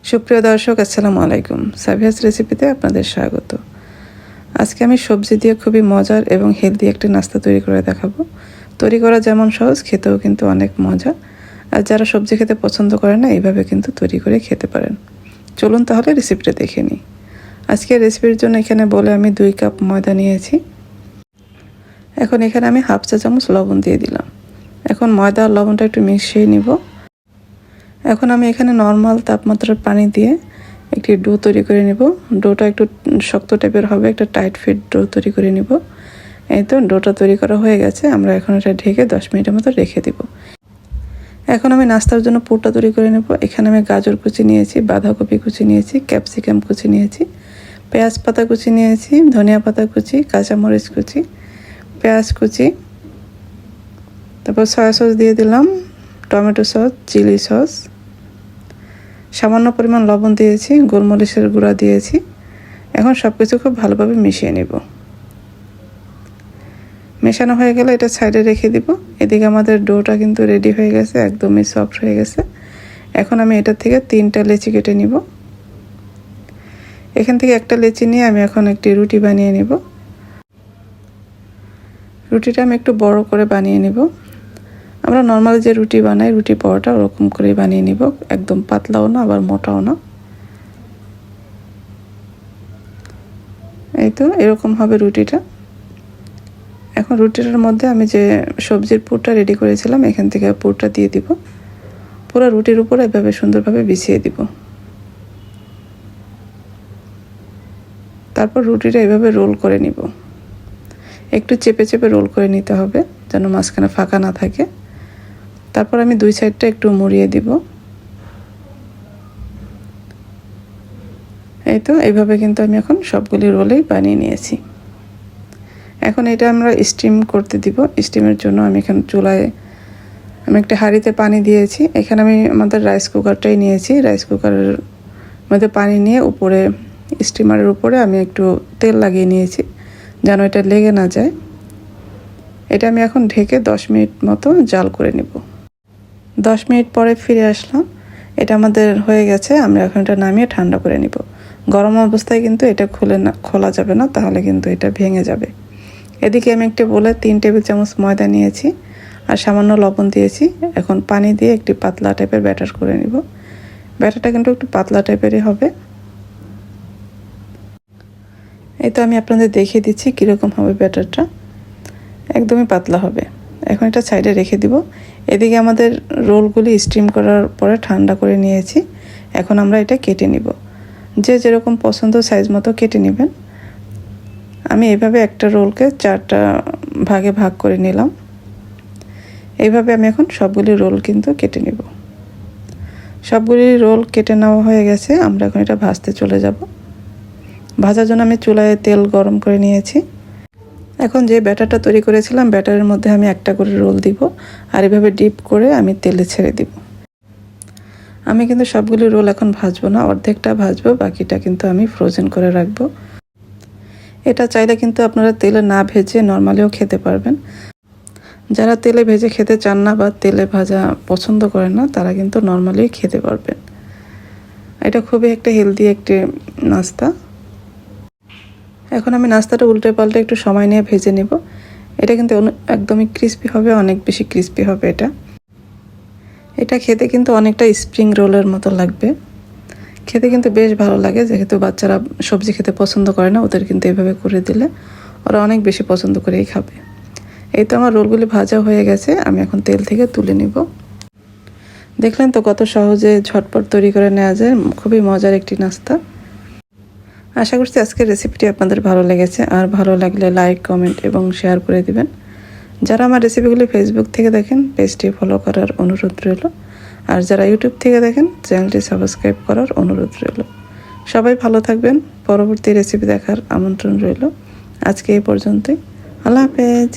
সুপ্রিয় দর্শক, আসসালামু আলাইকুম। সাবিহাস রেসিপিতে আপনাদের স্বাগত। আজকে আমি সবজি দিয়ে খুবই মজার এবং হেলদি একটা নাস্তা তৈরি করে দেখাবো। তৈরি করা যেমন সহজ, খেতেও কিন্তু অনেক মজা। আর যারা সবজি খেতে পছন্দ করে না, এইভাবে কিন্তু তৈরি করে খেতে পারেন। চলুন তাহলে রেসিপিটা দেখে নিই। আজকের রেসিপির জন্য এখানে বলে আমি 2 কাপ ময়দা নিয়েছি। এখন এখানে আমি হাফ চা চামচ লবণ দিয়ে দিলাম। এখন ময়দা আর লবণটা একটু মিশিয়ে নিব। এখন আমি এখানে নর্মাল তাপমাত্রার পানি দিয়ে একটি ডো তৈরি করে নেব। ডোটা একটু শক্ত টাইপের হবে, একটা টাইট ফিট ডো তৈরি করে নেব। এই তো ডোটা তৈরি করা হয়ে গেছে। আমরা এখন এটা ঢেকে 10 মিনিটের মতো রেখে দেব। এখন আমি নাস্তার জন্য পুরটা তৈরি করে নেব। এখানে আমি গাজর কুচি নিয়েছি, বাঁধাকপি কুচি নিয়েছি, ক্যাপসিকাম কুচি নিয়েছি, পেঁয়াজ পাতা কুচি নিয়েছি, ধনিয়া পাতা কুচি, কাঁচামরিচ কুচি, পেঁয়াজ কুচি, তারপর সয়া সস দিয়ে দিলাম, টমেটো সস, চিলি সস, সামান্য পরিমাণ লবণ দিয়েছি, গোলমরিচের গুঁড়া দিয়েছি। এখন সব কিছু খুব ভালোভাবে মিশিয়ে নেব। মেশানো হয়ে গেলে এটা সাইডে রেখে দিব। এদিকে আমাদের ডোটা কিন্তু রেডি হয়ে গেছে, একদমই সফট হয়ে গেছে। এখন আমি এটা থেকে 3টা লেচি কেটে নিব। এখান থেকে একটা লেচি নিয়ে আমি এখন একটি রুটি বানিয়ে নিব। রুটিটা আমি একটু বড় করে বানিয়ে নিব। আমরা নর্মাল যে রুটি বানাই, রুটি পরোটা, ওরকম করে বানিয়ে নিব। একদম পাতলাও না, আবার মোটাও না। এই তো এরকম হবে রুটিটা। এখন রুটিটার মধ্যে আমি যে সবজির পুরটা রেডি করেছিলাম, এখান থেকে পুরটা দিয়ে দিব। পুরো রুটির উপরে এভাবে সুন্দরভাবে বিছিয়ে দিব। তারপর রুটিটা এভাবে রোল করে নিব। একটু চেপে চেপে রোল করে নিতে হবে, যেন মাঝখানে ফাঁকা না থাকে। তারপর আমি 2 সাইডটা একটু মুড়িয়ে দিব। এই তো এইভাবে কিন্তু আমি এখন সবগুলি রোলেই বানিয়ে নিয়েছি। এখন এটা আমরা স্টিম করতে দিব। স্টিমের জন্য আমি এখানে চুলায় আমি একটা হাঁড়িতে পানি দিয়েছি। এখানে আমি আমাদের রাইস কুকারটাই নিয়েছি। রাইস কুকারের মধ্যে পানি নিয়ে উপরে স্টিমারের উপরে আমি একটু তেল লাগিয়ে নিয়েছি, যেন এটা লেগে না যায়। এটা আমি এখন ঢেকে 10 মিনিট মতো জাল করে নেব। 10 মিনিট পরে ফিরে আসলাম। এটা আমাদের হয়ে গেছে। আমরা এখন এটা নামিয়ে ঠান্ডা করে নিব। গরম অবস্থায় কিন্তু এটা খোলা যাবে না, তাহলে কিন্তু এটা ভেঙে যাবে। এদিকে আমি একটা বলে 3 টেবিল চামচ ময়দা নিয়েছি আর সামান্য লবণ দিয়েছি। এখন পানি দিয়ে একটি পাতলা টাইপের ব্যাটার করে নিব। ব্যাটারটা কিন্তু একটু পাতলা টাইপেরই হবে। এই তো আমি আপনাদের দেখিয়ে দিচ্ছি কীরকম হবে ব্যাটারটা। একদমই পাতলা হবে। এখন এটা সাইডে রেখে দিব। এদিকে আমাদের রোলগুলি স্টিম করার পরে ঠান্ডা করে নিয়েছি। এখন আমরা এটা কেটে নিব। যে যেরকম পছন্দ সাইজ মতো কেটে নেবেন। আমি এভাবে একটা রোলকে 4টা ভাগে ভাগ করে নিলাম। এইভাবে আমি এখন সবগুলি রোল কিন্তু কেটে নিব। সবগুলি রোল কেটে নেওয়া হয়ে গেছে। আমরা এখন এটা ভাজতে চলে যাব। ভাজার জন্য আমি চুলায় তেল গরম করে নিয়েছি। এখন যে ব্যাটারটা তৈরি করেছিলাম, ব্যাটারের মধ্যে আমি একটা করে রোল দিব আর এভাবে ডিপ করে আমি তেলে ছেড়ে দিব। আমি কিন্তু সবগুলি রোল এখন ভাজবো না, অর্ধেকটা ভাজবো, বাকিটা কিন্তু আমি ফ্রোজেন করে রাখবো। এটা চাইলে কিন্তু আপনারা তেলে না ভেজে নর্মালিও খেতে পারবেন। যারা তেলে ভেজে খেতে চান না বা তেলে ভাজা পছন্দ করেন না, তারা কিন্তু নর্মালি খেতে পারবেন। এটা খুবই একটা হেলদি একটি নাস্তা। এখন আমি নাস্তাটা উল্টে পাল্টে একটু সময় নিয়ে ভেজে নেব। এটা কিন্তু একদমই ক্রিস্পি হবে, অনেক বেশি ক্রিস্পি হবে এটা। এটা খেতে কিন্তু অনেকটা স্প্রিং রোলের মতো লাগবে। খেতে কিন্তু বেশ ভালো লাগে। যেহেতু বাচ্চারা সবজি খেতে পছন্দ করে না, ওদের কিন্তু এভাবে করে দিলে ওরা অনেক বেশি পছন্দ করেই খাবে। এই তো আমার রোলগুলি ভাজা হয়ে গেছে। আমি এখন তেল থেকে তুলে নিব। দেখলেন তো কত সহজে ঝটপট তৈরি করে নেওয়া যায়। খুবই মজার একটি নাস্তা। আশা করছি আজকের রেসিপিটি আপনাদের ভালো লেগেছে। আর ভালো লাগলে লাইক, কমেন্ট এবং শেয়ার করে দিবেন। যারা আমার রেসিপিগুলি ফেসবুক থেকে দেখেন, পেজটি ফলো করার অনুরোধ রইল। আর যারা ইউটিউব থেকে দেখেন, চ্যানেলটি সাবস্ক্রাইব করার অনুরোধ রইল। সবাই ভালো থাকবেন। পরবর্তী রেসিপি দেখার আমন্ত্রণ রইল। আজকে এই পর্যন্তই। আল্লাহ হাফেজ।